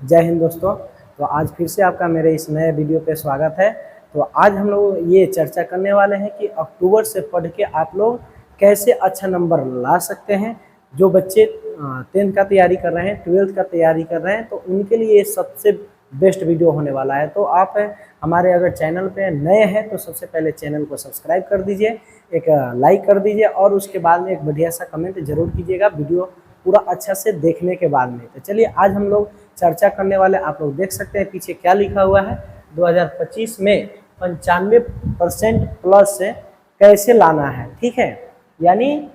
जय हिंद दोस्तों। तो आज फिर से आपका मेरे इस नए वीडियो पे स्वागत है। तो आज हम लोग ये चर्चा करने वाले हैं कि अक्टूबर से पढ़ के आप लोग कैसे अच्छा नंबर ला सकते हैं। जो बच्चे 10th का तैयारी कर रहे हैं, 12th का तैयारी कर रहे हैं, तो उनके लिए ये सबसे बेस्ट वीडियो होने वाला है। तो आप हमारे अगर चैनल पे नए हैं तो सबसे पहले चैनल को सब्सक्राइब कर दीजिए, एक लाइक कर दीजिए और उसके बाद में एक बढ़िया सा कमेंट जरूर कीजिएगा वीडियो पूरा अच्छा से देखने के बाद में। तो चलिए आज हम लोग चर्चा करने वाले, आप लोग देख सकते हैं पीछे क्या लिखा हुआ है। 2025 में 95% प्लस से कैसे लाना है, ठीक है। यानी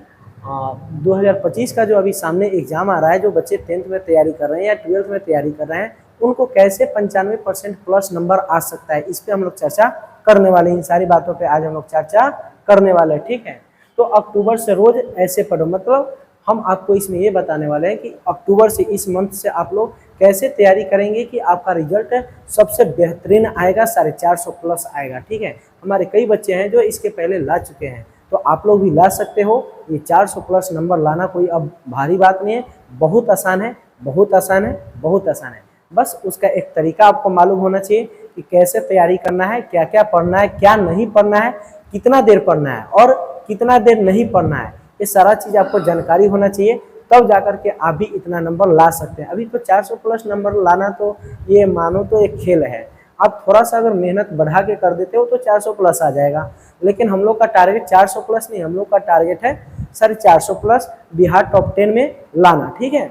2025 का जो अभी सामने एग्जाम आ रहा है, जो बच्चे 10th में तैयारी कर रहे हैं या 12th में तैयारी कर रहे हैं, उनको कैसे 95% प्लस नंबर आ सकता है, इस पे हम लोग चर्चा करने वाले हैं। इन सारी बातों पे आज हम लोग चर्चा करने वाले हैं, ठीक है। तो अक्टूबर से रोज ऐसे पढ़ो, मतलब हम आपको इसमें ये बताने वाले हैं कि अक्टूबर से, इस मंथ से आप लोग कैसे तैयारी करेंगे कि आपका रिजल्ट सबसे बेहतरीन आएगा, 450 प्लस आएगा, ठीक है। हमारे कई बच्चे हैं जो इसके पहले ला चुके हैं, तो आप लोग भी ला सकते हो। ये 400 प्लस नंबर लाना कोई अब भारी बात नहीं है, बहुत आसान है, बहुत आसान है, बहुत आसान है। बस उसका एक तरीका आपको मालूम होना चाहिए कि कैसे तैयारी करना है, क्या क्या पढ़ना है, क्या नहीं पढ़ना है, कितना देर पढ़ना है और कितना देर नहीं पढ़ना है, ये सारा चीज़ आपको जानकारी होना चाहिए। तब जाकर के आप भी इतना नंबर ला सकते हैं। अभी तो 400 प्लस नंबर लाना तो ये मानो तो एक खेल है। आप थोड़ा सा अगर मेहनत बढ़ा के कर देते हो तो 400 प्लस आ जाएगा, लेकिन हम लोग का टारगेट 400 प्लस नहीं, हम लोग का टारगेट है 450 प्लस बिहार टॉप 10 में लाना, ठीक है।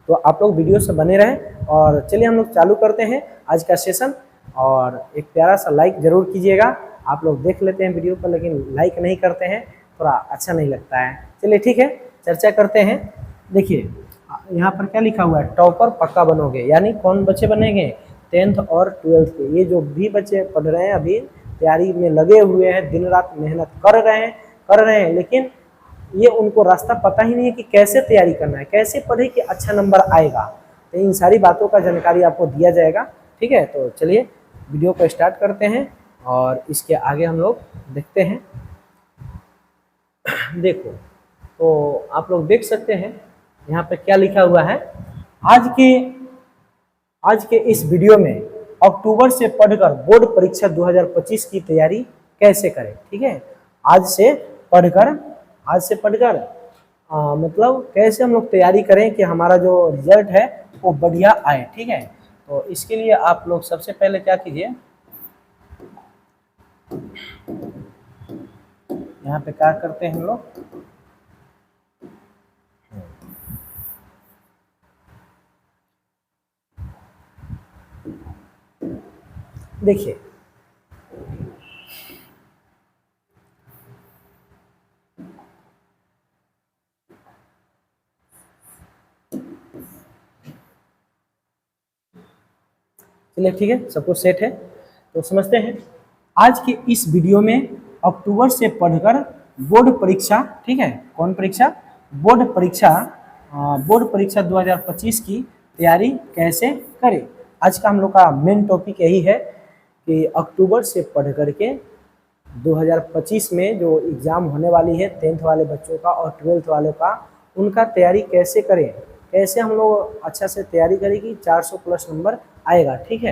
तो आप लोग वीडियो से बने रहें और चलिए हम लोग चालू करते हैं आज का सेशन। और एक प्यारा सा लाइक जरूर कीजिएगा। आप लोग देख लेते हैं वीडियो पर लेकिन लाइक नहीं करते हैं, थोड़ा अच्छा नहीं लगता है। चलिए ठीक है, चर्चा करते हैं। देखिए यहाँ पर क्या लिखा हुआ है, टॉपर पक्का बनोगे। यानी कौन बच्चे बनेंगे, 10th और 12th के। ये जो भी बच्चे पढ़ रहे हैं, अभी तैयारी में लगे हुए हैं, दिन रात मेहनत कर रहे हैं, लेकिन ये उनको रास्ता पता ही नहीं है कि कैसे तैयारी करना है, कैसे पढ़े कि अच्छा नंबर आएगा। तो इन सारी बातों का जानकारी आपको दिया जाएगा, ठीक है। तो चलिए वीडियो को स्टार्ट करते हैं और इसके आगे हम लोग देखते हैं। देखो तो आप लोग देख सकते हैं यहाँ पे क्या लिखा हुआ है। आज के इस वीडियो में अक्टूबर से पढ़कर बोर्ड परीक्षा 2025 की तैयारी कैसे करें, ठीक है। आज से पढ़कर मतलब कैसे हम लोग तैयारी करें कि हमारा जो रिजल्ट है वो बढ़िया आए, ठीक है। तो इसके लिए आप लोग सबसे पहले क्या कीजिए, यहाँ पे क्या करते हैं हम लोग, देखिए चलिए ठीक है, सब कुछ सेट है। तो समझते हैं आज के इस वीडियो में अक्टूबर से पढ़कर बोर्ड परीक्षा, ठीक है, कौन परीक्षा, बोर्ड परीक्षा 2025 की तैयारी कैसे करें। आज का हम लोग का मेन टॉपिक यही है कि अक्टूबर से पढ़ करके 2025 में जो एग्ज़ाम होने वाली है 10th वाले बच्चों का और 12th वालों का, उनका तैयारी कैसे करें, कैसे हम लोग अच्छा से तैयारी करें कि 400 प्लस नंबर आएगा, ठीक है।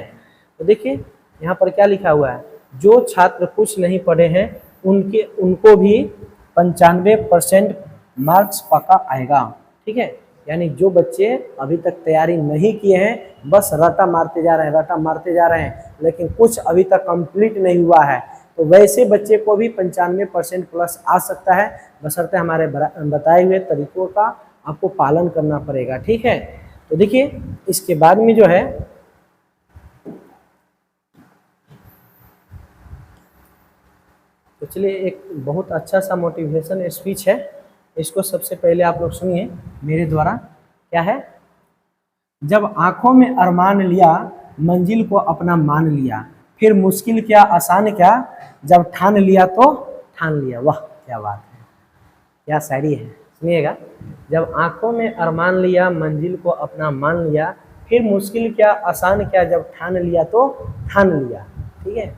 तो देखिए यहाँ पर क्या लिखा हुआ है, जो छात्र कुछ नहीं पढ़े हैं उनको भी 95% मार्क्स पक्का आएगा, ठीक है। यानी जो बच्चे अभी तक तैयारी नहीं किए हैं, बस रटा मारते जा रहे हैं, लेकिन कुछ अभी तक कंप्लीट नहीं हुआ है, तो वैसे बच्चे को भी 95% प्लस आ सकता है, बशर्ते हमारे बताए हुए तरीकों का आपको पालन करना पड़ेगा, ठीक है। तो देखिए इसके बाद में जो है, तो चलिए एक बहुत अच्छा सा मोटिवेशन स्पीच है, इसको सबसे पहले आप लोग सुनिए मेरे द्वारा। क्या है, जब आंखों में अरमान लिया मंजिल को अपना मान लिया, फिर मुश्किल क्या आसान क्या, जब ठान लिया तो ठान लिया। वाह क्या बात है, क्या शायरी है, सुनिएगा। जब आंखों में अरमान लिया मंजिल को अपना मान लिया, फिर मुश्किल क्या आसान क्या, जब ठान लिया तो ठान लिया, ठीक है।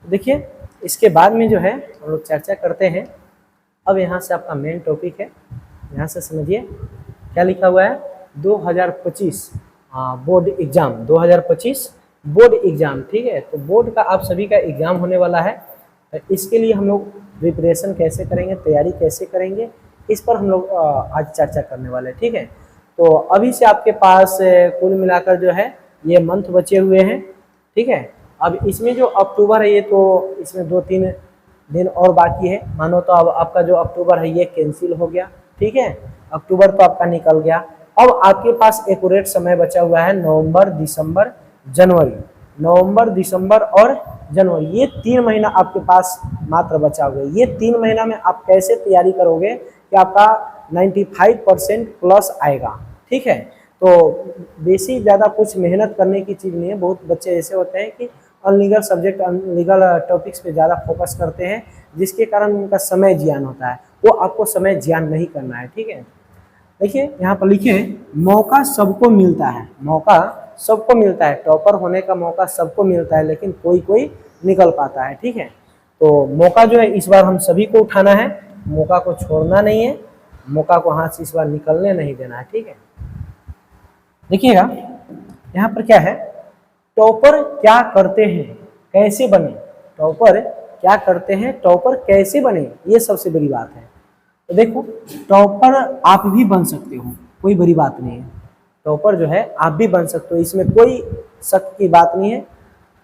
देखिए इसके बाद में जो है हम लोग चर्चा करते हैं। अब यहाँ से आपका मेन टॉपिक है, यहाँ से समझिए क्या लिखा हुआ है, 2025 बोर्ड एग्जाम 2025 बोर्ड एग्जाम, ठीक है। तो बोर्ड का आप सभी का एग्जाम होने वाला है। तो इसके लिए हम लोग प्रिपरेशन कैसे करेंगे, तैयारी कैसे करेंगे, इस पर हम लोग आज चर्चा करने वाले हैं, ठीक है। तो अभी से आपके पास कुल मिलाकर जो है ये मंथ बचे हुए हैं, ठीक है। अब इसमें जो अक्टूबर है ये तो इसमें 2-3 दिन और बाकी है, मानो तो अब आपका जो अक्टूबर है ये कैंसिल हो गया, ठीक है। अक्टूबर तो आपका निकल गया। अब आपके पास एक्यूरेट समय बचा हुआ है नवंबर, दिसंबर, जनवरी। नवंबर, दिसंबर और जनवरी, ये 3 महीना आपके पास मात्र बचा हुआ है। ये 3 महीना में आप कैसे तैयारी करोगे कि आपका 95% प्लस आएगा, ठीक है। तो बेसी ज़्यादा कुछ मेहनत करने की चीज़ नहीं है। बहुत बच्चे ऐसे होते हैं कि अनलीगल सब्जेक्ट, अनलीगल टॉपिक्स पे ज़्यादा फोकस करते हैं, जिसके कारण उनका समय जियान होता है। वो आपको समय जियान नहीं करना है, ठीक है। देखिए यहाँ पर लिखे मौका सबको मिलता है, मौका सबको मिलता है, टॉपर होने का मौका सबको मिलता है, लेकिन कोई कोई निकल पाता है, ठीक है। तो मौका जो है इस बार हम सभी को उठाना है, मौका को छोड़ना नहीं है, मौका को हाथ से इस बार निकलने नहीं देना है, ठीक है। देखिएगा यहाँ पर क्या है, टॉपर क्या करते हैं, कैसे बने, टॉपर क्या करते हैं, टॉपर कैसे बने, ये सबसे बड़ी बात है। तो देखो टॉपर आप भी बन सकते हो, कोई बड़ी बात नहीं है। टॉपर जो है आप भी बन सकते हो, इसमें कोई शक की बात नहीं है।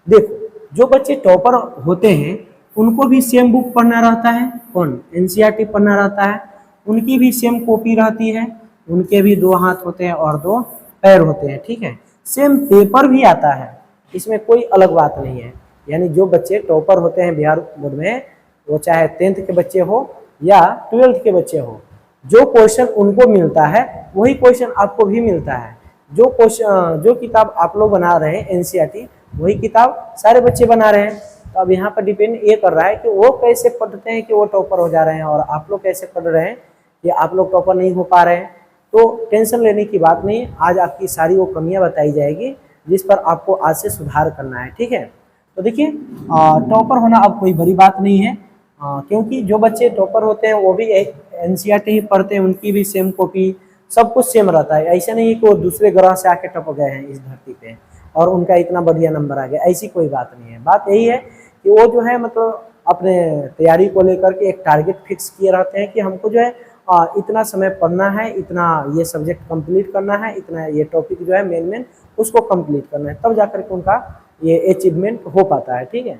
देखो जो बच्चे टॉपर होते हैं उनको भी सेम बुक पढ़ना रहता है, कौन, एनसीईआरटी पढ़ना रहता है, उनकी भी सेम कॉपी रहती है, उनके भी 2 हाथ होते हैं और 2 पैर होते हैं, ठीक है। सेम पेपर भी आता है, इसमें कोई अलग बात नहीं है। यानी जो बच्चे टॉपर होते हैं बिहार बोर्ड में, वो चाहे 10th के बच्चे हो या 12th के बच्चे हो, जो क्वेश्चन उनको मिलता है वही क्वेश्चन आपको भी मिलता है। जो क्वेश्चन, जो किताब आप लोग बना रहे हैं एनसीईआरटी, वही किताब सारे बच्चे बना रहे हैं। तो अब यहाँ पर डिपेंड ये कर रहा है कि वो कैसे पढ़ते हैं कि वो टॉपर हो जा रहे हैं, और आप लोग कैसे पढ़ रहे हैं कि आप लोग टॉपर नहीं हो पा रहे हैं। तो टेंशन लेने की बात नहीं है, आज आपकी सारी वो कमियां बताई जाएगी जिस पर आपको आज से सुधार करना है, ठीक है। तो देखिए टॉपर होना अब कोई बड़ी बात नहीं है, क्योंकि जो बच्चे टॉपर होते हैं वो भी एनसीईआरटी ही पढ़ते हैं, उनकी भी सेम कॉपी, सब कुछ सेम रहता है। ऐसा नहीं है कि वो दूसरे ग्रह से आके टप गए हैं इस धरती पे और उनका इतना बढ़िया नंबर आ गया, ऐसी कोई बात नहीं है। बात यही है कि वो जो है मतलब अपने तैयारी को लेकर के एक टारगेट फिक्स किए रहते हैं कि हमको जो है इतना समय पढ़ना है, इतना ये सब्जेक्ट कंप्लीट करना है, इतना ये टॉपिक जो है मेन उसको कंप्लीट करना है, तब जाकर के उनका ये अचीवमेंट हो पाता है, ठीक है।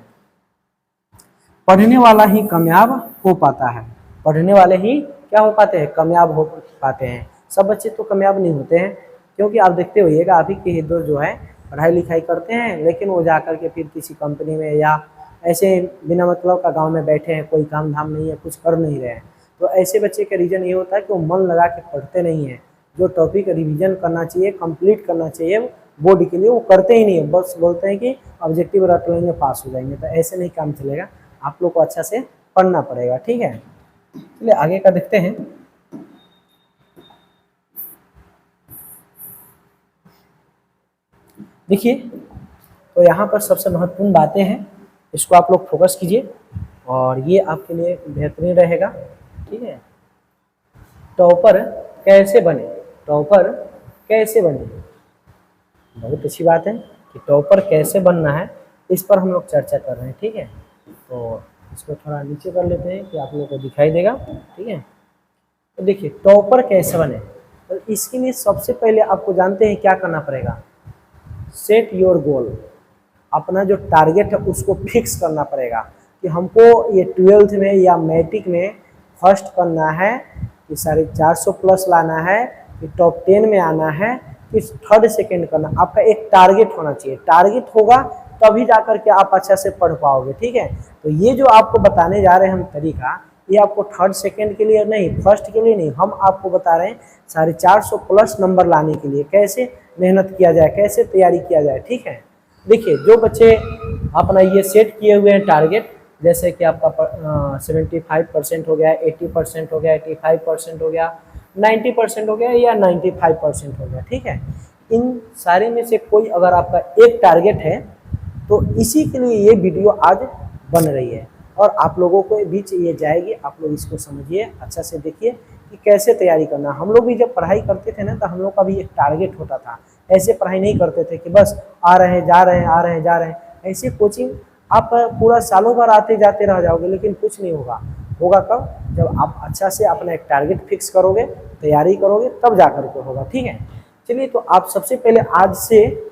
पढ़ने वाला ही कामयाब हो पाता है, पढ़ने वाले ही क्या हो पाते हैं, कामयाब हो पाते हैं। सब बच्चे तो कामयाब नहीं होते हैं, क्योंकि आप देखते होइएगा अभी के ही दोस्त जो है पढ़ाई लिखाई करते हैं, लेकिन वो जाकर के फिर किसी कंपनी में या ऐसे बिना मतलब का गांव में बैठे हैं, कोई काम धाम नहीं है, कुछ कर नहीं रहे हैं। तो ऐसे बच्चे का रीज़न ये होता है कि वो मन लगा के पढ़ते नहीं है। जो टॉपिक रिवीजन करना चाहिए, कंप्लीट करना चाहिए बोर्ड के लिए, वो करते ही नहीं है, बस बोलते हैं कि ऑब्जेक्टिव रट लेंगे पास हो जाएंगे। तो ऐसे नहीं काम चलेगा, आप लोग को अच्छा से पढ़ना पड़ेगा, ठीक है। चलिए आगे का देखते हैं। देखिए तो यहाँ पर सबसे महत्वपूर्ण बातें हैं, इसको आप लोग फोकस कीजिए और ये आपके लिए बेहतरीन रहेगा, ठीक है। टॉपर कैसे बने, टॉपर कैसे बने, बहुत अच्छी बात है कि टॉपर कैसे बनना है, इस पर हम लोग चर्चा कर रहे हैं, ठीक है। तो इसको थोड़ा नीचे कर लेते हैं कि आप लोगों को दिखाई देगा, ठीक है। तो देखिए टॉपर कैसे बने, तो इसके लिए सबसे पहले आपको जानते हैं क्या करना पड़ेगा, सेट योर गोल, अपना जो टारगेट है उसको फिक्स करना पड़ेगा कि हमको ये 12th में या मैट्रिक में फर्स्ट करना है, कि 450 प्लस लाना है, कि टॉप 10 में आना है, कि 3rd सेकंड करना। आपका एक टारगेट होना चाहिए, टारगेट होगा तभी जाकर के आप अच्छा से पढ़ पाओगे, ठीक है। तो ये जो आपको बताने जा रहे हैं हम तरीका, ये आपको 3rd सेकंड के लिए नहीं, फर्स्ट के लिए नहीं, हम आपको बता रहे हैं 450 प्लस नंबर लाने के लिए कैसे मेहनत किया जाए, कैसे तैयारी किया जाए, ठीक है। देखिए जो बच्चे अपना ये सेट किए हुए हैं टारगेट, जैसे कि आपका 75% हो गया, 80% हो गया, 85% हो गया, 90% हो गया या 95% हो गया, ठीक है। इन सारे में से कोई अगर आपका एक टारगेट है तो इसी के लिए ये वीडियो आज बन रही है और आप लोगों को बीच ये जाएगी। आप लोग इसको समझिए, अच्छा से देखिए कि कैसे तैयारी करना। हम लोग भी जब पढ़ाई करते थे ना, तो हम लोग का भी एक टारगेट होता था ऐसे पढ़ाई नहीं करते थे कि बस आ रहे हैं जा रहे हैं आ रहे हैं जा रहे हैं। ऐसे कोचिंग आप पूरा सालों भर आते जाते रह जाओगे, लेकिन कुछ नहीं होगा। होगा कब? जब आप अच्छा से अपना एक टारगेट फिक्स करोगे, तैयारी करोगे, तब जा करके होगा। ठीक है, चलिए तो आप सबसे पहले आज से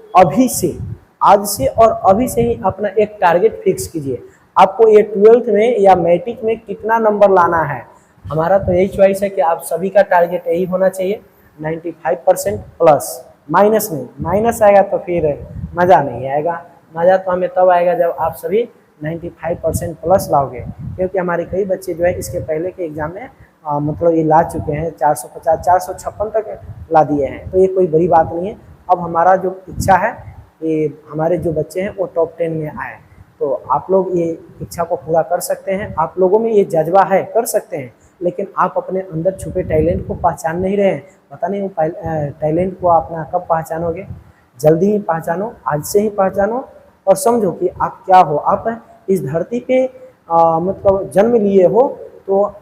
और अभी से ही अपना एक टारगेट फिक्स कीजिए। आपको ये 12th में या मैट्रिक में कितना नंबर लाना है। हमारा तो यही चॉइस है कि आप सभी का टारगेट यही होना चाहिए 95% प्लस। माइनस नहीं, माइनस आएगा तो फिर मज़ा नहीं आएगा। मज़ा तो हमें तब आएगा जब आप सभी 95% प्लस लाओगे, क्योंकि हमारे कई बच्चे जो है इसके पहले के एग्ज़ाम में मतलब ये ला चुके हैं 450 456 तक ला दिए हैं। तो ये कोई बड़ी बात नहीं है। अब हमारा जो इच्छा है ये हमारे जो बच्चे हैं वो टॉप 10 में आए, तो आप लोग ये इच्छा को पूरा कर सकते हैं। आप लोगों में ये जज्बा है, कर सकते हैं, लेकिन आप अपने अंदर छुपे टैलेंट को पहचान नहीं रहे हैं। पता नहीं वो टैलेंट को अपना कब पहचानोगे। जल्दी ही पहचानो, आज से ही पहचानो और समझो कि आप क्या हो। आप इस धरती पे मतलब जन्म लिए हो तो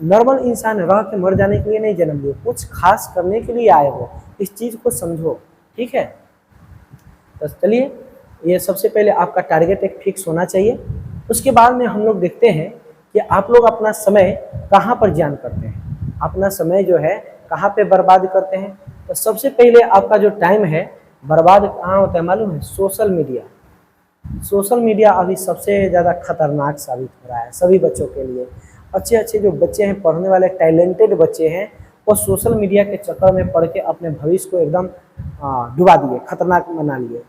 नॉर्मल इंसान रह के मर जाने के लिए नहीं जन्म लिए, कुछ खास करने के लिए आए हो। इस चीज़ को समझो, ठीक है। तो चलिए, ये सबसे पहले आपका टारगेट एक फिक्स होना चाहिए। उसके बाद में हम लोग देखते हैं कि आप लोग अपना समय कहाँ पर जियान करते हैं, अपना समय जो है कहाँ पे बर्बाद करते हैं। तो सबसे पहले आपका जो टाइम है बर्बाद कहाँ होता है मालूम है? Social media. सोशल मीडिया अभी सबसे ज़्यादा खतरनाक साबित हो रहा है सभी बच्चों के लिए। अच्छे अच्छे जो बच्चे हैं, पढ़ने वाले टैलेंटेड बच्चे हैं, वो सोशल मीडिया के चक्कर में पढ़ के अपने भविष्य को एकदम डुबा दिए, खतरनाक बना लिए।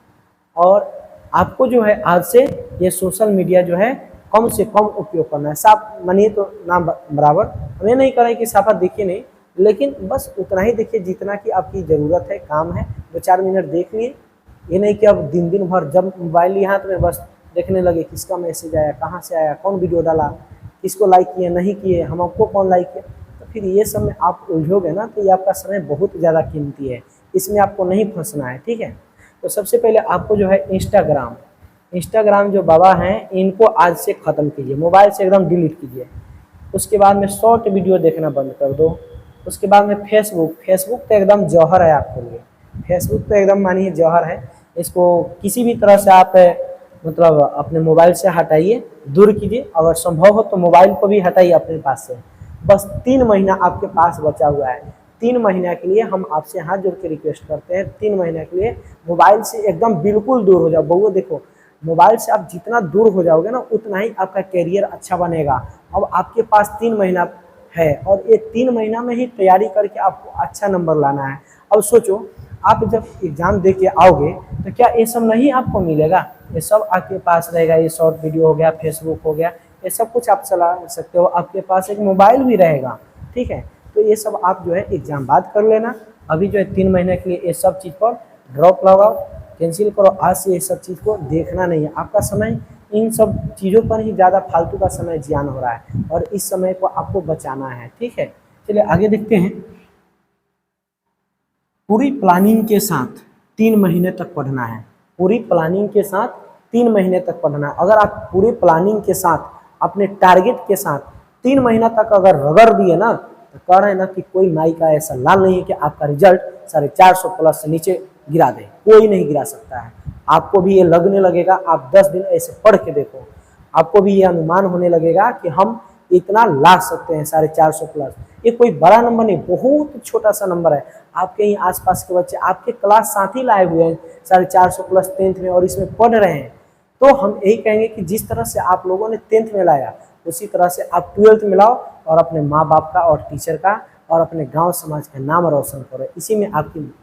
और आपको जो है आज से ये सोशल मीडिया जो है कम से कम उपयोग करना है। साफ मानिए तो ना बराबर, हमें नहीं करें कि साफा देखिए नहीं, लेकिन बस उतना ही देखिए जितना कि आपकी ज़रूरत है, काम है। 2-4 मिनट देख लिए, ये नहीं कि अब दिन दिन भर जब मोबाइल लिए हाथ में बस देखने लगे किसका मैसेज आया, कहाँ से आया, कौन वीडियो डाला, किसको लाइक किए नहीं किए, हम आपको कौन लाइक किया। तो फिर ये सब में आप उलझोगे ना, तो ये आपका समय बहुत ज़्यादा कीमती है, इसमें आपको नहीं फंसना है। ठीक है, तो सबसे पहले आपको जो है इंस्टाग्राम जो बाबा हैं इनको आज से ख़त्म कीजिए, मोबाइल से एकदम डिलीट कीजिए। उसके बाद में शॉर्ट वीडियो देखना बंद कर दो। उसके बाद में फेसबुक तो एकदम जौहर है आपके लिए। फेसबुक तो एकदम मानिए जौहर है, इसको किसी भी तरह से आप मतलब अपने मोबाइल से हटाइए, दूर कीजिए। अगर संभव हो तो मोबाइल को भी हटाइए अपने पास से। बस 3 महीना आपके पास बचा हुआ है। 3 महीना के लिए हम आपसे हाथ जोड़ के रिक्वेस्ट करते हैं, 3 महीने के लिए मोबाइल से एकदम बिल्कुल दूर हो जाओ। बहुओं देखो, मोबाइल से आप जितना दूर हो जाओगे ना, उतना ही आपका कैरियर अच्छा बनेगा। अब आपके पास 3 महीना है और ये 3 महीना में ही तैयारी करके आपको अच्छा नंबर लाना है। अब सोचो, आप जब एग्ज़ाम दे के आओगे तो क्या ये सब नहीं आपको मिलेगा? ये सब आपके पास रहेगा। ये शॉर्ट वीडियो हो गया, फेसबुक हो गया, ये सब कुछ आप चला सकते हो। आपके पास एक मोबाइल भी रहेगा। ठीक है, तो ये सब आप जो है एग्ज़ाम बाद कर लेना। अभी जो है 3 महीने के लिए ये सब चीज़ पर ड्रॉप लगाओ, कैंसिल करो। आज से ये सब चीज़ को देखना नहीं है। आपका समय इन सब चीज़ों पर ही ज़्यादा फालतू का समय जियान हो रहा है और इस समय को आपको बचाना है। ठीक है, चलिए आगे देखते हैं। पूरी प्लानिंग के साथ 3 महीने तक पढ़ना है। पूरी प्लानिंग के साथ 3 महीने तक पढ़ना है। अगर आप पूरी प्लानिंग के साथ अपने टारगेट के साथ 3 महीना तक अगर रगड़ दिए ना, तो कह रहे हैं ना कि कोई नाई का ऐसा लाल नहीं है कि आपका रिजल्ट 450 प्लस से नीचे गिरा दे। कोई नहीं गिरा सकता है। आपको भी ये लगने लगेगा, आप 10 दिन ऐसे पढ़ के देखो, आपको भी ये अनुमान होने लगेगा कि हम इतना ला सकते हैं 450 प्लस। ये कोई बड़ा नंबर नहीं, बहुत छोटा सा नंबर है। आपके ही आसपास के बच्चे, आपके क्लास साथी लाए हुए हैं 450 प्लस 10th में और इसमें पढ़ रहे हैं। तो हम यही कहेंगे कि जिस तरह से आप लोगों ने 10th में लाया, उसी तरह से आप 12th में लाओ और अपने माँ बाप का और टीचर का और अपने गांव समाज का नाम रोशन करो। इसी में आपकी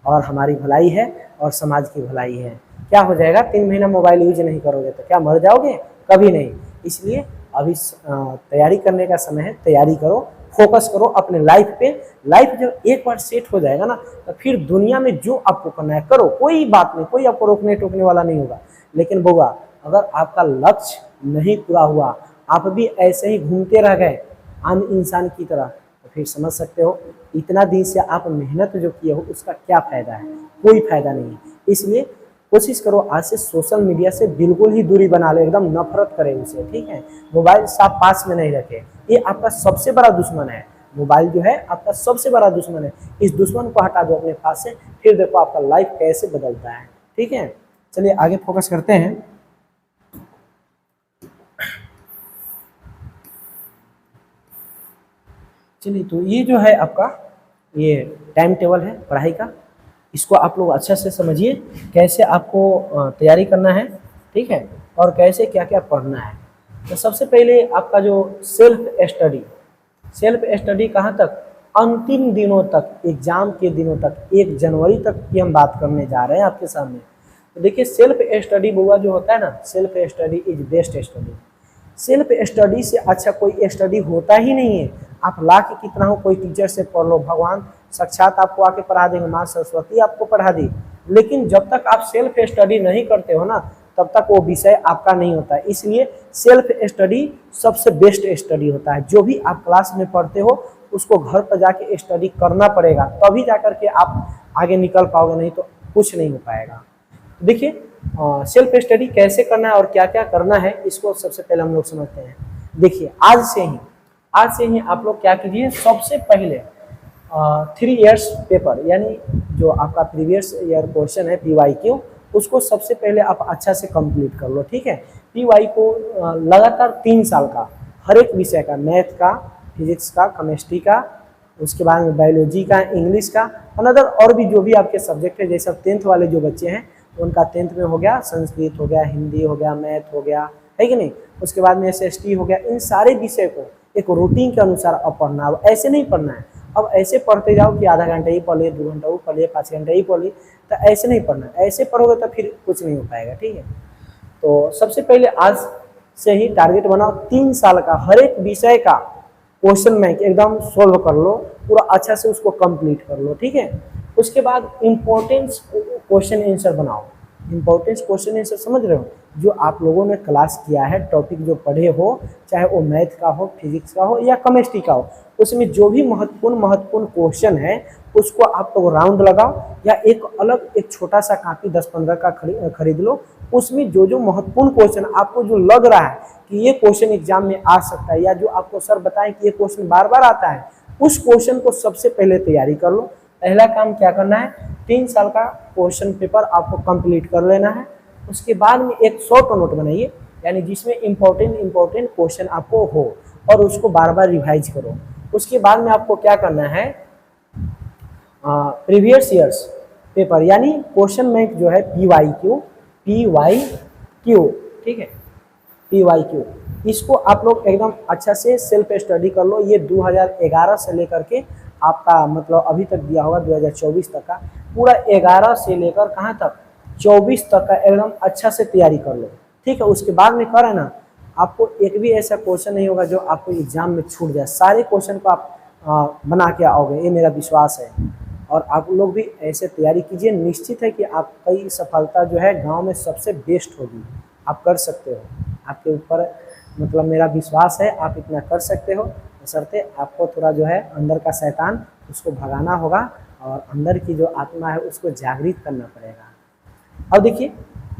और हमारी भलाई है और समाज की भलाई है। क्या हो जाएगा? 3 महीना मोबाइल यूज नहीं करोगे तो क्या मर जाओगे? कभी नहीं। इसलिए अभी तैयारी करने का समय है, तैयारी करो, फोकस करो अपने लाइफ पे। लाइफ जब एक बार सेट हो जाएगा ना, तो फिर दुनिया में जो आपको करना है करो, कोई बात नहीं, कोई आपको रोकने टोकने वाला नहीं होगा। लेकिन बउआ, अगर आपका लक्ष्य नहीं पूरा हुआ, आप भी ऐसे ही घूमते रह गए आम इंसान की तरह, तो फिर समझ सकते हो इतना दिन से आप मेहनत जो किए हो उसका क्या फ़ायदा है? कोई फ़ायदा नहीं है। इसलिए कोशिश करो आज से सोशल मीडिया से बिल्कुल ही दूरी बना लो, एकदम नफरत करें उसे। ठीक है, मोबाइल साफ पास में नहीं रखें, ये आपका सबसे बड़ा दुश्मन है। मोबाइल जो है आपका सबसे बड़ा दुश्मन है। इस दुश्मन को हटा दो अपने पास से, फिर देखो आपका लाइफ कैसे बदलता है। ठीक है, चलिए आगे फोकस करते हैं। चलिए, तो ये जो है आपका ये टाइम टेबल है पढ़ाई का, इसको आप लोग अच्छे से समझिए कैसे आपको तैयारी करना है। ठीक है, और कैसे क्या क्या पढ़ना है। तो सबसे पहले आपका जो सेल्फ स्टडी कहाँ तक, अंतिम दिनों तक, एग्जाम के दिनों तक, 1 जनवरी तक की हम बात करने जा रहे हैं आपके सामने। तो देखिए सेल्फ स्टडी बुआ जो होता है ना, self study is best study. Self study से अच्छा कोई स्टडी होता ही नहीं है। आप ला के कितना हो कोई टीचर से पढ़ लो, भगवान साक्षात आपको आके पढ़ा देंगे, माँ सरस्वती आपको पढ़ा दी, लेकिन जब तक आप सेल्फ स्टडी नहीं करते हो ना, तब तक वो विषय आपका नहीं होता है। इसलिए सेल्फ स्टडी सबसे बेस्ट स्टडी होता है। जो भी आप क्लास में पढ़ते हो उसको घर पर जाके स्टडी करना पड़ेगा, तभी जाकर के आप आगे निकल पाओगे, नहीं तो कुछ नहीं हो पाएगा। देखिए सेल्फ स्टडी कैसे करना है और क्या क्या करना है, इसको सबसे पहले हम लोग समझते हैं। देखिए आज से ही आप लोग क्या कीजिए, सबसे पहले 3 इयर्स पेपर, यानी जो आपका प्रीवियस ईयर क्वेश्चन है PYQ, उसको सबसे पहले आप अच्छा से कंप्लीट कर लो। ठीक है, PY को लगातार 3 साल का हर एक विषय का, मैथ का, फिजिक्स का, केमिस्ट्री का, उसके बाद में बायोलॉजी का, इंग्लिश का, अनदर और भी जो भी आपके सब्जेक्ट है, जैसे 10th वाले जो बच्चे हैं उनका 10th में हो गया, संस्कृत हो गया, हिंदी हो गया, मैथ हो गया, है कि नहीं। उसके बाद में SST हो गया। इन सारे विषय को एक रूटीन के अनुसार अब पढ़ना। अब ऐसे नहीं पढ़ना है, अब ऐसे पढ़ते जाओ कि आधा घंटा ही पढ़ लिए, 2 घंटा वो पढ़ लिए, 5 घंटा ही पढ़ लिए, तो ऐसे नहीं पढ़ना है। ऐसे पढ़ोगे तो फिर कुछ नहीं हो पाएगा। ठीक है, तो सबसे पहले आज से ही टारगेट बनाओ, 3 साल का हर एक विषय का क्वेश्चन बैंक एकदम सोल्व कर लो, पूरा अच्छा से उसको कंप्लीट कर लो। ठीक है, उसके बाद इम्पोर्टेंस क्वेश्चन आंसर बनाओ। इम्पोर्टेंस क्वेश्चन आंसर समझ रहे हो, जो आप लोगों ने क्लास किया है, टॉपिक जो पढ़े हो, चाहे वो मैथ का हो, फिजिक्स का हो या केमिस्ट्री का हो, उसमें जो भी महत्वपूर्ण क्वेश्चन है उसको आप लोग राउंड लगाओ, या एक अलग एक छोटा सा कॉपी 10-15 का खरीद लो। उसमें जो जो महत्वपूर्ण क्वेश्चन आपको जो लग रहा है कि ये क्वेश्चन एग्जाम में आ सकता है, या जो आपको सर बताएं कि ये क्वेश्चन बार बार आता है, उस क्वेश्चन को सबसे पहले तैयारी कर लो। पहला काम क्या करना है, 3 साल का क्वेश्चन पेपर आपको कंप्लीट कर लेना है। उसके बाद में एक शॉर्ट नोट बनाइए, यानी जिसमें इम्पोर्टेंट क्वेश्चन आपको हो, और उसको बार बार रिवाइज करो। उसके बाद में आपको क्या करना है, प्रीवियस ईयर्स पेपर यानी क्वेश्चन बैंक जो है PYQ, ठीक है, PYQ, इसको आप लोग एकदम अच्छा से सेल्फ स्टडी कर लो। ये 2011 से लेकर के आपका मतलब अभी तक दिया होगा 2024 तक का, पूरा 11 से लेकर कहाँ तक 24 तक का एकदम अच्छा से तैयारी कर लो। ठीक है, उसके बाद में करें ना, आपको एक भी ऐसा क्वेश्चन नहीं होगा जो आपको एग्जाम में छूट जाए। सारे क्वेश्चन को आप बना के आओगे, ये मेरा विश्वास है। और आप लोग भी ऐसे तैयारी कीजिए, निश्चित है कि आपकी सफलता जो है गांव में सबसे बेस्ट होगी। आप कर सकते हो, आपके ऊपर मतलब मेरा विश्वास है, आप इतना कर सकते हो। बशर्ते आपको थोड़ा जो है अंदर का शैतान उसको भगाना होगा, और अंदर की जो आत्मा है उसको जागृत करना पड़ेगा। अब देखिए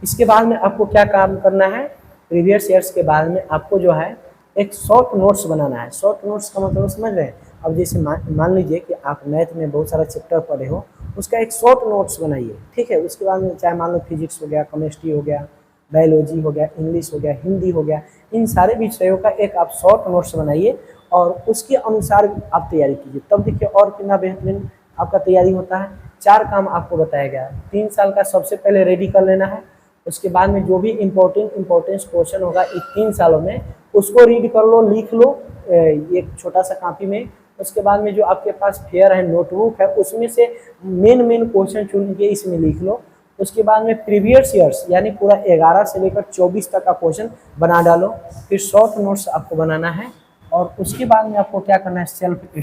इसके बाद में आपको क्या काम करना है, प्रीवियस ईयर्स के बाद में आपको जो है एक शॉर्ट नोट्स बनाना है। शॉर्ट नोट्स का मतलब समझ रहे हैं। अब जैसे मान लीजिए कि आप मैथ में बहुत सारा चैप्टर पढ़े हो, उसका एक शॉर्ट नोट्स बनाइए। ठीक है, उसके बाद में चाहे मान लो फिजिक्स हो गया, केमिस्ट्री हो गया, बायोलॉजी हो गया, इंग्लिश हो गया, हिंदी हो गया, इन सारे विषयों का एक आप शॉर्ट नोट्स बनाइए और उसके अनुसार आप तैयारी कीजिए। तब देखिए और कितना बेहतरीन आपका तैयारी होता है। 4 काम आपको बताया गया है। 3 साल का सबसे पहले रेडी कर लेना है। उसके बाद में जो भी इम्पोर्टेंस क्वेश्चन होगा इस 3 सालों में, उसको रीड कर लो, लिख लो एक छोटा सा कॉपी में। उसके बाद में जो आपके पास फेयर है, नोटबुक है, उसमें से मेन क्वेश्चन चुन के इसमें लिख लो। उसके बाद में प्रीवियस ईयर्स यानी पूरा 11 से लेकर 24 तक का क्वेश्चन बना डालो। फिर शॉर्ट नोट्स आपको बनाना है, और उसके बाद में आपको क्या करना है, सेल्फ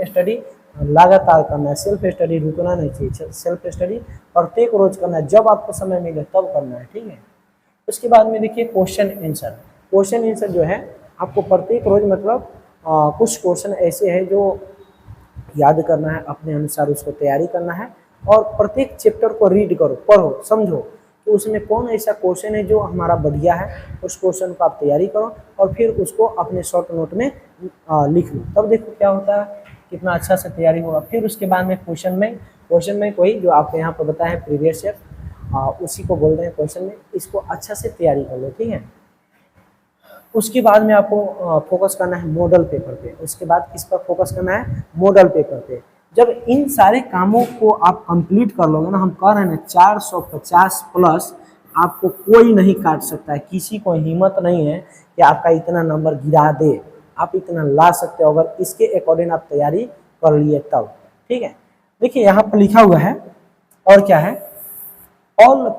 स्टडी लगातार करना है। सेल्फ स्टडी रुकना नहीं चाहिए। सेल्फ स्टडी प्रत्येक रोज करना है, जब आपको समय मिले तब करना है। ठीक है, उसके बाद में देखिए क्वेश्चन आंसर जो है आपको प्रत्येक रोज मतलब कुछ क्वेश्चन ऐसे हैं जो याद करना है, अपने अनुसार उसको तैयारी करना है, और प्रत्येक चैप्टर को रीड करो, पढ़ो, समझो कि तो उसमें कौन ऐसा क्वेश्चन है जो हमारा बढ़िया है, उस क्वेश्चन को आप तैयारी करो और फिर उसको अपने शॉर्ट नोट में लिख लो। तब देखो क्या होता है, कितना अच्छा से तैयारी होगा। फिर उसके बाद में क्वेश्चन में कोई जो आपको यहाँ पर बताया है प्रीवियस ईयर, उसी को बोल रहे हैं क्वेश्चन में, इसको अच्छा से तैयारी कर लो, ठीक है। उसके बाद में आपको फोकस करना है मॉडल पेपर पे। उसके बाद किस पर फोकस करना है, मॉडल पेपर पे। जब इन सारे कामों को आप कंप्लीट कर लोगे ना, हम कह रहे हैं ना 450 प्लस आपको कोई नहीं काट सकता है, किसी को हिम्मत नहीं है कि आपका इतना नंबर गिरा दे। आप इतना ला सकते हो अगर इसके अकॉर्डिंग आप तैयारी कर लिए तब, ठीक है। देखिए यहाँ पर लिखा हुआ है, और क्या है, ऑल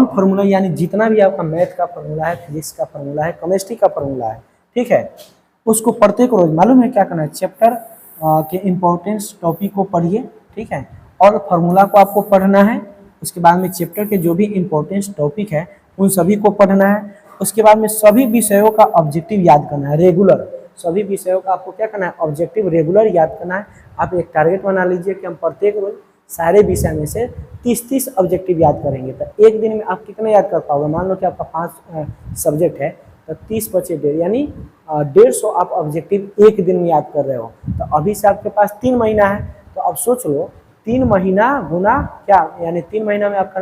फार्मूला यानी जितना भी आपका मैथ का फार्मूला है, फिजिक्स का फार्मूला है, केमिस्ट्री का फार्मूला है, ठीक है, उसको पढ़ते को रोज मालूम है क्या करना है, चैप्टर के इम्पोर्टेंस टॉपिक को पढ़िए, ठीक है, और फार्मूला को आपको पढ़ना है। उसके बाद में चैप्टर के जो भी इम्पोर्टेंस टॉपिक है उन सभी को पढ़ना है। उसके बाद में सभी विषयों का ऑब्जेक्टिव याद करना है, रेगुलर सभी विषयों का आपको क्या करना है, ऑब्जेक्टिव रेगुलर याद करना है। आप एक टारगेट बना लीजिए कि हम प्रत्येक रोज सारे विषय में से 30-30 ऑब्जेक्टिव याद करेंगे। तो एक दिन में आप कितने याद कर पाओगे, मान लो कि आपका 5 सब्जेक्ट है तो 30 बचे 1.5 यानी 150 आप ऑब्जेक्टिव एक दिन में याद कर रहे हो। तो अभी से आपके पास 3 महीना है, तो अब सोच लो 3 महीना गुना क्या, यानी 3 महीना में आपका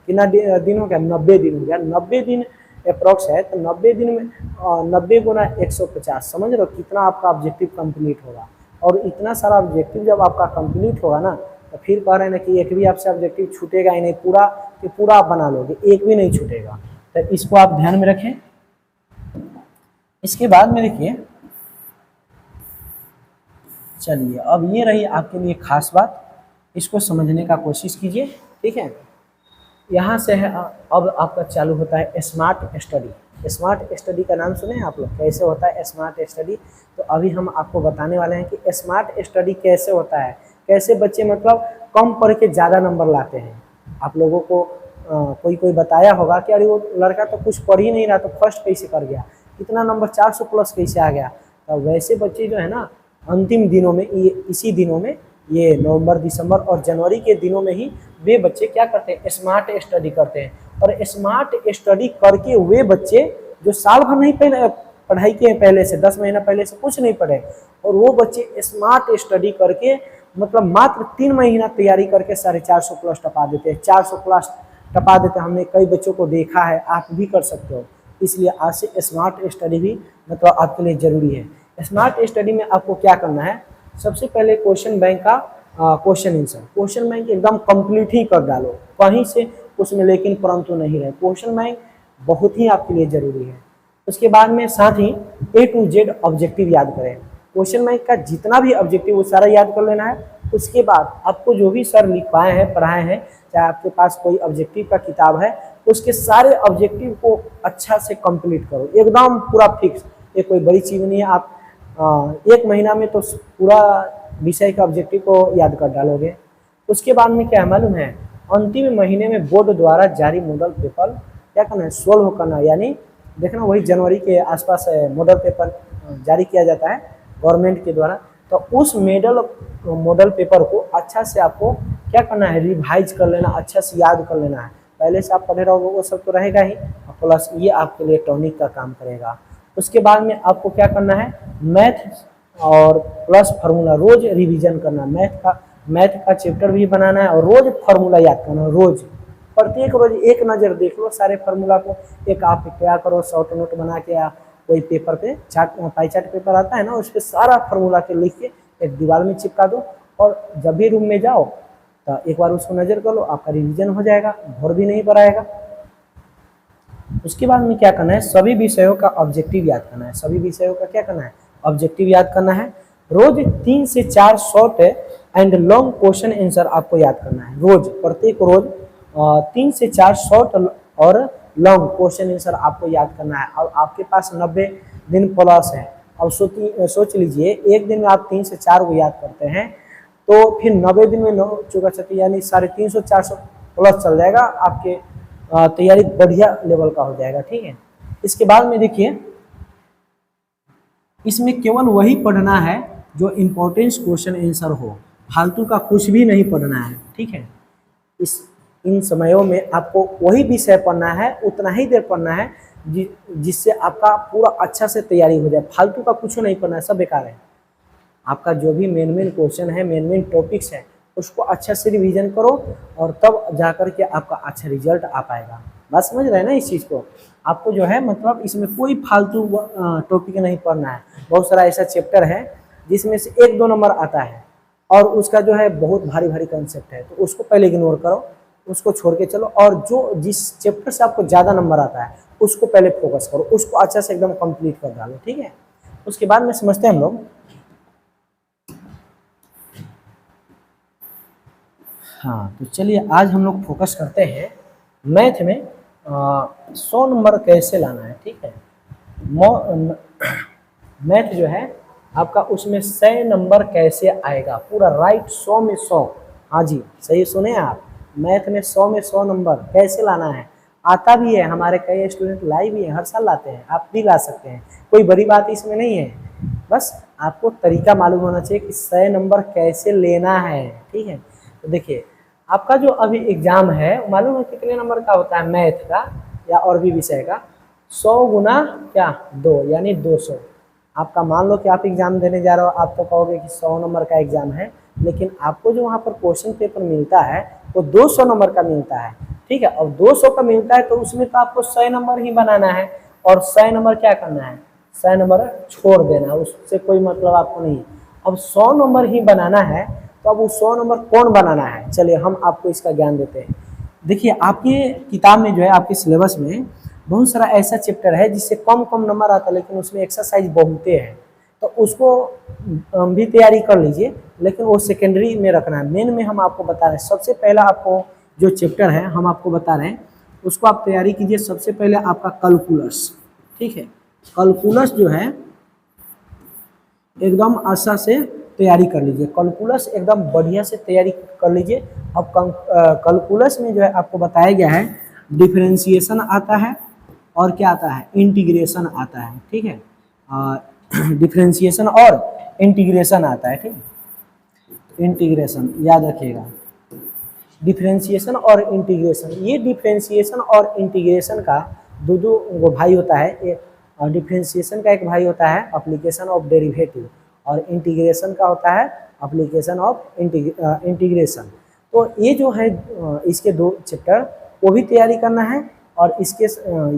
कितना दिन हो गया, 90 दिन हो गया। 90 दिन अप्रोक्स है, तो 90 दिन में 90 गुना 150, समझ लो कितना आपका ऑब्जेक्टिव कंप्लीट होगा। और इतना सारा ऑब्जेक्टिव जब आपका कंप्लीट होगा ना, तो फिर कह रहे हैं ना कि एक भी आपसे ऑब्जेक्टिव छूटेगा ही नहीं, पूरा कि पूरा आप बना लोगे, एक भी नहीं छूटेगा। तो इसको आप ध्यान में रखें। इसके बाद में देखिए, चलिए अब ये रही आपके लिए खास बात, इसको समझने का कोशिश कीजिए, ठीक है। यहाँ से है अब आपका चालू होता है स्मार्ट स्टडी। स्मार्ट स्टडी का नाम सुने आप लोग, कैसे होता है स्मार्ट स्टडी, तो अभी हम आपको बताने वाले हैं कि स्मार्ट स्टडी कैसे होता है, कैसे बच्चे मतलब कम पढ़ के ज़्यादा नंबर लाते हैं। आप लोगों को कोई बताया होगा कि अरे वो लड़का तो कुछ पढ़ ही नहीं रहा तो फर्स्ट कैसे कर गया, इतना नंबर 400 प्लस कैसे आ गया। तो वैसे बच्चे जो है ना अंतिम दिनों में, इसी दिनों में, ये नवंबर, दिसंबर और जनवरी के दिनों में ही वे बच्चे क्या करते हैं, स्मार्ट स्टडी करते हैं। और स्मार्ट स्टडी करके वे बच्चे जो साल भर नहीं पहले पढ़ाई किए, पहले से 10 महीना पहले से कुछ नहीं पढ़े, और वो बच्चे स्मार्ट स्टडी करके मतलब मात्र 3 महीना तैयारी करके 450 प्लस टपा देते हैं, 400 प्लस टपा देते हैं। हमने कई बच्चों को देखा है, आप भी कर सकते हो। इसलिए आज से स्मार्ट स्टडी भी मतलब आपके लिए ज़रूरी है। स्मार्ट स्टडी में आपको क्या करना है, सबसे पहले क्वेश्चन बैंक का क्वेश्चन आंसर, क्वेश्चन बैंक एकदम कंप्लीट ही कर डालो, कहीं से उसमें लेकिन परंतु नहीं रहे। क्वेश्चन बैंक बहुत ही आपके लिए ज़रूरी है। उसके बाद में साथ ही A to Z ऑब्जेक्टिव याद करें। क्वेश्चन बैंक का जितना भी ऑब्जेक्टिव वो सारा याद कर लेना है। उसके बाद आपको जो भी सर लिखवाए हैं, पढ़ाए हैं, चाहे आपके पास कोई ऑब्जेक्टिव का किताब है, उसके सारे ऑब्जेक्टिव को अच्छा से कंप्लीट करो, एकदम पूरा फिक्स। ये कोई बड़ी चीज़ नहीं है, आप 1 महीना में तो पूरा विषय का ऑब्जेक्टिव को याद कर डालोगे। उसके बाद में क्या है मालूम है, अंतिम महीने में बोर्ड द्वारा जारी मॉडल पेपर क्या करना है, सोल्व करना। यानी देखना वही जनवरी के आसपास मॉडल पेपर जारी किया जाता है गवर्नमेंट के द्वारा। तो उस मॉडल पेपर को अच्छा से आपको क्या करना है, रिवाइज कर लेना, अच्छा से याद कर लेना है। पहले से आप पढ़े रहोगे वो सब तो रहेगा ही, प्लस ये आपके लिए टॉनिक का काम करेगा। उसके बाद में आपको क्या करना है, मैथ और प्लस फार्मूला रोज रिवीजन करना। मैथ का चैप्टर भी बनाना है और रोज फार्मूला याद करना, रोज प्रत्येक रोज एक नज़र देख लो सारे फार्मूला को। एक आप क्या करो, शॉर्ट नोट बना के या कोई पेपर पे पाई चार्ट पेपर आता है ना, उस पर सारा फार्मूला के लिख के एक दीवार में चिपका दो, और जब भी रूम में जाओ तो एक बार उसको नज़र कर लो, आपका रिवीजन हो जाएगा, भर भी नहीं पड़ाएगा। उसके बाद में क्या करना है, सभी विषयों का ऑब्जेक्टिव याद करना है। सभी विषयों का क्या करना है, ऑब्जेक्टिव याद करना है। रोज 3 से 4 short and long question answer आपको याद करना है। रोज प्रत्येक रोज 3 से 4 शॉर्ट और लॉन्ग क्वेश्चन आंसर आपको याद करना है। और आपके पास 90 दिन प्लस है। अब सोच लीजिए, एक दिन में आप 3 से 4 को याद करते हैं, तो फिर 90 दिन में 9 चौका 36 यानी 350-400 प्लस चल जाएगा, आपके तैयारी बढ़िया लेवल का हो जाएगा, ठीक है। इसके बाद में देखिए, इसमें केवल वही पढ़ना है जो इम्पोर्टेंस क्वेश्चन आंसर हो, फालतू का कुछ भी नहीं पढ़ना है, ठीक है। इन समयों में आपको वही विषय पढ़ना है, उतना ही देर पढ़ना है जिससे आपका पूरा अच्छा से तैयारी हो जाए। फालतू का कुछ नहीं पढ़ना है, सब बेकार है। आपका जो भी मेन क्वेश्चन है, मेन टॉपिक्स है, उसको अच्छा से रिवीजन करो और तब जाकर के आपका अच्छा रिजल्ट आ पाएगा। बात समझ रहे हैं ना इस चीज़ को। आपको जो है मतलब इसमें कोई फालतू टॉपिक नहीं पढ़ना है। बहुत सारा ऐसा चैप्टर है जिसमें से 1-2 नंबर आता है और उसका जो है बहुत भारी भारी कंसेप्ट है, तो उसको पहले इग्नोर करो, उसको छोड़ के चलो। और जो जिस चैप्टर से आपको ज़्यादा नंबर आता है उसको पहले फोकस करो, उसको अच्छा से एकदम कंप्लीट कर डालो, ठीक है। उसके बाद में समझते हैं हम लोग। हाँ, तो चलिए आज हम लोग फोकस करते हैं मैथ में 100 नंबर कैसे लाना है, ठीक है। मैथ जो है आपका उसमें 100 नंबर कैसे आएगा, पूरा राइट 100 में 100। हाँ जी, सही सुने आप, मैथ में 100 में 100 नंबर कैसे लाना है। आता भी है, हमारे कई स्टूडेंट लाई भी है, हर साल लाते हैं, आप भी ला सकते हैं, कोई बड़ी बात इसमें नहीं है। बस आपको तरीका मालूम होना चाहिए कि 100 नंबर कैसे लेना है, ठीक है। तो देखिए आपका जो अभी एग्जाम है मालूम है कितने नंबर का होता है मैथ का या और भी विषय का, 100 गुना क्या 2 यानी 200। आपका मान लो कि आप एग्जाम देने जा रहे हो, आप तो कहोगे कि 100 नंबर का एग्जाम है, लेकिन आपको जो वहाँ पर क्वेश्चन पेपर मिलता है वो 200 नंबर का मिलता है, ठीक है। और 200 का मिलता है तो उसमें तो आपको 100 नंबर ही बनाना है और 100 नंबर क्या करना है, 100 नंबर छोड़ देना है, उससे कोई मतलब आपको नहीं है। अब 100 नंबर ही बनाना है तो अब वो 100 नंबर कौन बनाना है, चलिए हम आपको इसका ज्ञान देते हैं। देखिए आपकी किताब में जो है, आपके सिलेबस में बहुत सारा ऐसा चैप्टर है जिससे कम नंबर आता है, लेकिन उसमें एक्सरसाइज बहुते हैं, तो उसको भी तैयारी कर लीजिए, लेकिन वो सेकेंडरी में रखना है। मेन में हम आपको बता रहे हैं, सबसे पहला आपको जो चैप्टर है हम आपको बता रहे हैं उसको आप तैयारी कीजिए। सबसे पहले आपका कैलकुलस, ठीक है। कैलकुलस जो है एकदम अच्छा से तैयारी कर लीजिए, कैलकुलस एकदम बढ़िया से तैयारी कर लीजिए। अब कैलकुलस में जो है आपको बताया गया है डिफरेंशिएशन आता है और क्या आता है, इंटीग्रेशन आता है, ठीक है। डिफरेंशिएशन और इंटीग्रेशन आता है, ठीक है। इंटीग्रेशन याद रखिएगा, डिफरेंशिएशन और इंटीग्रेशन, ये डिफरेंशिएशन और इंटीग्रेशन का दो वो भाई होता है। डिफरेंशिएशन का एक भाई होता है एप्लीकेशन ऑफ डेरिवेटिव और इंटीग्रेशन का होता है एप्लीकेशन ऑफ इंटीग्रेशन। तो ये जो है इसके 2 चैप्टर वो भी तैयारी करना है और इसके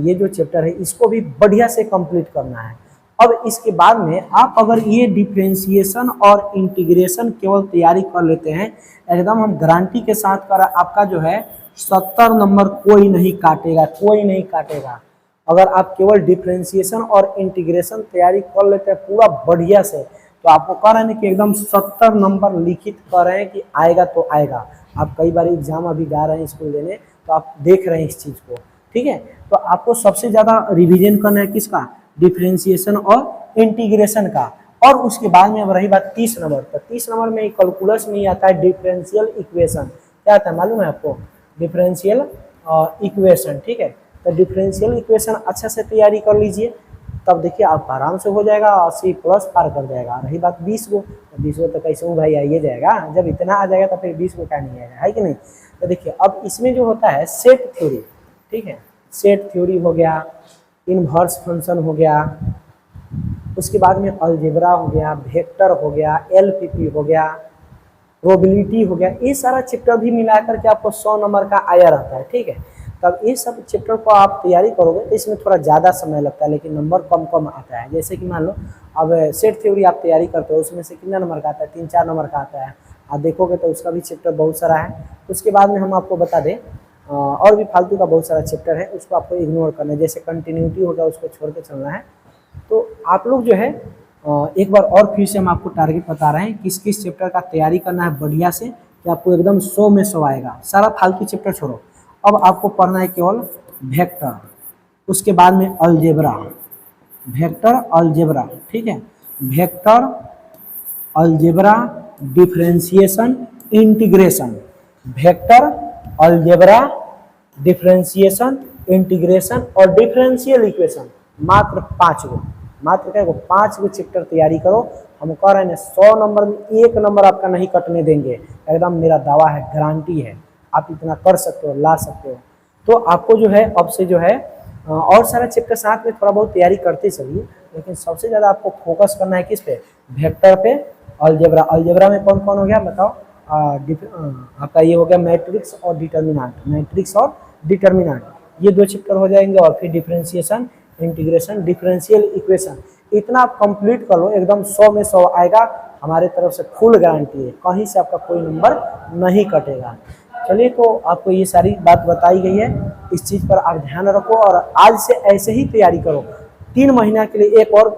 ये जो चैप्टर है इसको भी बढ़िया से कंप्लीट करना है। अब इसके बाद में आप अगर ये डिफरेंशिएशन और इंटीग्रेशन केवल तैयारी कर लेते हैं, एकदम हम गारंटी के साथ कर आपका जो है 70 नंबर कोई नहीं काटेगा, कोई नहीं काटेगा। अगर आप केवल डिफरेंशिएशन और इंटीग्रेशन तैयारी कर लेते हैं पूरा बढ़िया से, तो आपको कह रहे हैं कि एकदम 70 नंबर लिखित कर रहे हैं कि आएगा तो आएगा। आप कई बार एग्जाम अभी जा रहे हैं स्कूल देने, तो आप देख रहे हैं इस चीज़ को, ठीक है। तो आपको सबसे ज़्यादा रिविजन करना है किसका, डिफरेंशिएशन और इंटीग्रेशन का। और उसके बाद में अब रही बात 30 नंबर, तो 30 नंबर में कैलकुलस में ही आता है डिफरेंशियल इक्वेशन। क्या आता है मालूम है आपको, डिफरेंशियल इक्वेशन, ठीक है। तो डिफरेंशियल इक्वेशन अच्छा से तैयारी कर लीजिए, तब देखिए आप आराम से हो जाएगा, 80 प्लस पार कर जाएगा। रही बात 20 गो, तो 20 गो तो कैसे भाई आइए जाएगा, जब इतना आ जाएगा तो फिर 20 गो क्या नहीं आएगा, है कि नहीं। तो देखिए अब इसमें जो होता है सेट थ्योरी, ठीक है, सेट थ्योरी हो गया, इनवर्स फंक्शन हो गया, उसके बाद में अलजेब्रा हो गया, वेक्टर हो गया, एलपीपी हो गया, प्रोबेबिलिटी हो गया, ये सारा चैप्टर भी मिला करके आपको 100 नंबर का आया रहता है, ठीक है। तब ये सब चैप्टर को आप तैयारी करोगे तो इसमें थोड़ा ज़्यादा समय लगता है, लेकिन नंबर कम आता है। जैसे कि मान लो अब सेट थ्योरी आप तैयारी करते हो, उसमें से कितना नंबर का आता है, 3-4 नंबर का आता है। आप देखोगे तो उसका भी चैप्टर बहुत सारा है। उसके बाद में हम आपको बता दें और भी फालतू का बहुत सारा चैप्टर है, उसको आपको इग्नोर करना है। जैसे कंटिन्यूटी होगा उसको छोड़ के चलना है। तो आप लोग जो है एक बार और फिर से हम आपको टारगेट बता रहे हैं किस किस चैप्टर का तैयारी करना है बढ़िया से, कि आपको एकदम 100 में 100 आएगा। सारा फालतू चैप्टर छोड़ो, अब आपको पढ़ना है केवल वेक्टर, उसके बाद में अलजेब्रा, वेक्टर अलजेब्रा, ठीक है। Vector algebra differentiation integration, vector algebra differentiation integration और डिफरेंशियल इक्वेशन, मात्र 5 गो, मात्र क्या 5 गो चैप्टर तैयारी करो। हम कह रहे हैं 100 नंबर में 1 नंबर आपका नहीं कटने देंगे, एकदम मेरा दावा है, गारंटी है। आप इतना कर सकते हो, ला सकते हो। तो आपको जो है अब से जो है और सारा चैप्टर साथ में थोड़ा बहुत तैयारी करते चलिए, लेकिन सबसे ज़्यादा आपको फोकस करना है किस पे, वेक्टर पे, अलजेब्रा। अलजेब्रा में कौन कौन हो गया बताओ, आपका ये हो गया मैट्रिक्स और डिटर्मिनेंट, मैट्रिक्स और डिटर्मिनेंट, ये 2 चैप्टर हो जाएंगे। और फिर डिफरेंशिएशन, इंटीग्रेशन, डिफरेंशियल इक्वेशन, इतना आप कंप्लीट कर लो, एकदम 100 में 100 आएगा, हमारे तरफ से फुल गारंटी है, कहीं से आपका कोई नंबर नहीं कटेगा। चलिए, तो आपको ये सारी बात बताई गई है, इस चीज़ पर आप ध्यान रखो और आज से ऐसे ही तैयारी करो। 3 महीना के लिए एक और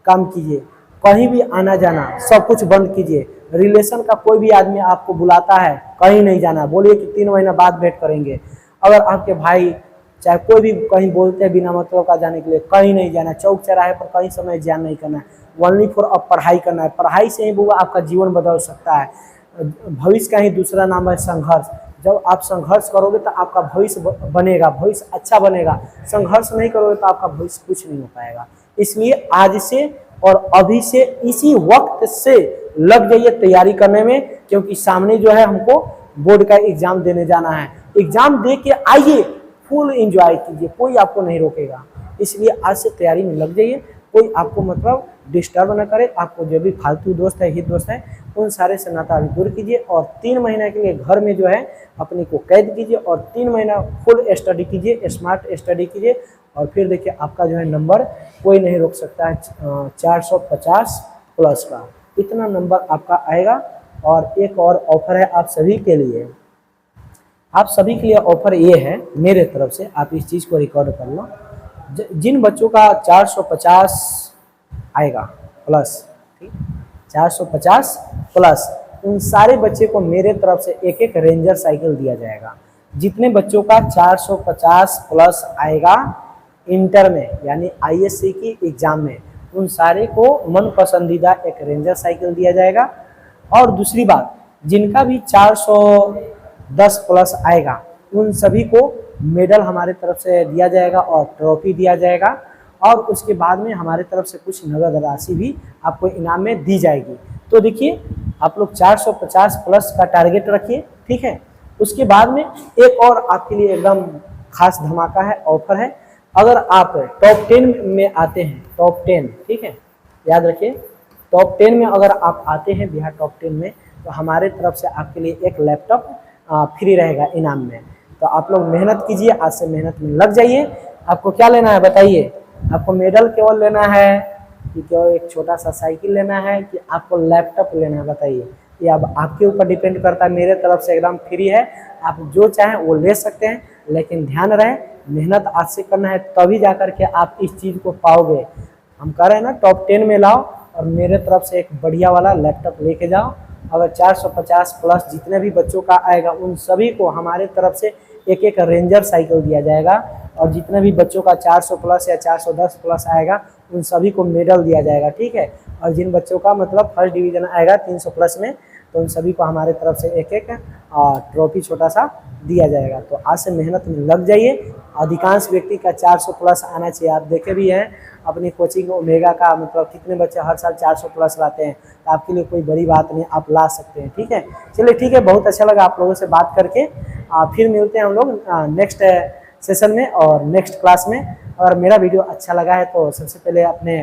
काम कीजिए, कहीं भी आना जाना सब कुछ बंद कीजिए। रिलेशन का कोई भी आदमी आपको बुलाता है, कहीं नहीं जाना, बोलिए कि 3 महीना बाद भेंट करेंगे। अगर आपके भाई चाहे कोई भी कहीं बोलते हैं बिना मतलब का जाने के लिए, कहीं नहीं जाना, चौक चौराहे पर कहीं समय ज्ञान नहीं करना है, ओनली फॉर अब पढ़ाई करना है। पढ़ाई से ही बुआ आपका जीवन बदल सकता है। भविष्य का ही दूसरा नाम है संघर्ष। जब आप संघर्ष करोगे तो आपका भविष्य बनेगा, भविष्य अच्छा बनेगा। संघर्ष नहीं करोगे तो आपका भविष्य कुछ नहीं हो पाएगा। इसलिए आज से और अभी से इसी वक्त से लग जाइए तैयारी करने में, क्योंकि सामने जो है हमको बोर्ड का एग्जाम देने जाना है। एग्जाम दे के आइए, फुल एंजॉय कीजिए, कोई आपको नहीं रोकेगा। इसलिए आज से तैयारी में लग जाइए, कोई आपको मतलब डिस्टर्ब न करे। आपको जो भी फालतू दोस्त है, हित दोस्त है, उन सारे से नाता अभी दूर कीजिए और 3 महीना के लिए घर में जो है अपने को कैद कीजिए और 3 महीना फुल स्टडी कीजिए, स्मार्ट स्टडी कीजिए। और फिर देखिए आपका जो है नंबर कोई नहीं रोक सकता है 450 प्लस का, इतना नंबर आपका आएगा। और एक और ऑफर है आप सभी के लिए, आप सभी के लिए ऑफर ये है मेरे तरफ से, आप इस चीज़ को रिकॉर्ड कर लो। जिन बच्चों का 450 आएगा प्लस, ठीक, 450 प्लस, उन सारे बच्चे को मेरे तरफ से एक एक रेंजर साइकिल दिया जाएगा। जितने बच्चों का 450 प्लस आएगा इंटर में यानी आईएससी की एग्जाम में, उन सारे को मन पसंदीदा एक रेंजर साइकिल दिया जाएगा। और दूसरी बात, जिनका भी 410 प्लस आएगा उन सभी को मेडल हमारे तरफ से दिया जाएगा और ट्रॉफी दिया जाएगा। और उसके बाद में हमारे तरफ से कुछ नगद राशि भी आपको इनाम में दी जाएगी। तो देखिए आप लोग 450 प्लस का टारगेट रखिए, ठीक है। उसके बाद में एक और आपके लिए एकदम खास धमाका है, ऑफर है। अगर आप टॉप 10 में आते हैं, टॉप 10, ठीक है, याद रखिए, टॉप 10 में अगर आप आते हैं बिहार टॉप 10 में, तो हमारे तरफ से आपके लिए एक लैपटॉप फ्री रहेगा इनाम में। तो आप लोग मेहनत कीजिए, आज से मेहनत में लग जाइए। आपको क्या लेना है बताइए, आपको मेडल केवल लेना है कि केवल एक छोटा सा साइकिल लेना है कि आपको लैपटॉप लेना है बताइए। ये अब आपके ऊपर डिपेंड करता है, मेरे तरफ से एकदम फ्री है, आप जो चाहें वो ले सकते हैं। लेकिन ध्यान रहे, मेहनत आज से करना है, तभी जाकर के आप इस चीज़ को पाओगे। हम कह रहे हैं ना टॉप 10 में लाओ और मेरे तरफ से एक बढ़िया वाला लैपटॉप लेके जाओ। अगर 450 प्लस जितने भी बच्चों का आएगा उन सभी को हमारे तरफ से एक एक रेंजर साइकिल दिया जाएगा। और जितने भी बच्चों का 400 प्लस या 410 प्लस आएगा उन सभी को मेडल दिया जाएगा, ठीक है। और जिन बच्चों का मतलब फर्स्ट डिवीज़न आएगा 300 प्लस में, तो उन सभी को हमारे तरफ से एक एक ट्रॉफी छोटा सा दिया जाएगा। तो आज से मेहनत में लग जाइए। अधिकांश व्यक्ति का 400 प्लस आना चाहिए। आप देखे भी हैं अपनी कोचिंग ओमेगा का, मतलब कितने बच्चे हर साल 400 प्लस लाते हैं। तो आपके लिए कोई बड़ी बात नहीं, आप ला सकते हैं, ठीक है। चलिए ठीक है, बहुत अच्छा लगा आप लोगों से बात करके। फिर मिलते हैं हम लोग नेक्स्ट सेशन में और नेक्स्ट क्लास में। अगर मेरा वीडियो अच्छा लगा है तो सबसे पहले अपने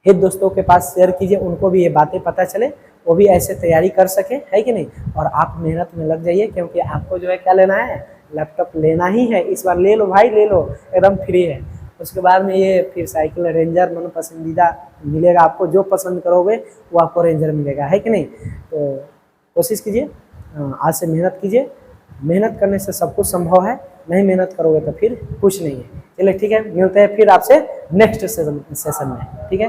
हित दोस्तों के पास शेयर कीजिए, उनको भी ये बातें पता चले, वो भी ऐसे तैयारी कर सके, है कि नहीं। और आप मेहनत में लग जाइए, क्योंकि आपको जो है क्या लेना है, लैपटॉप लेना ही है। इस बार ले लो भाई, ले लो, एकदम फ्री है। उसके बाद में ये फिर साइकिल रेंजर मन पसंदीदा मिलेगा आपको, जो पसंद करोगे वो आपको रेंजर मिलेगा, है कि नहीं। तो कोशिश कीजिए, आज से मेहनत कीजिए। मेहनत करने से सब कुछ संभव है, नहीं मेहनत करोगे तो फिर कुछ नहीं है। चलिए ठीक है, मिलते हैं फिर आपसे नेक्स्ट सेशन में, ठीक है।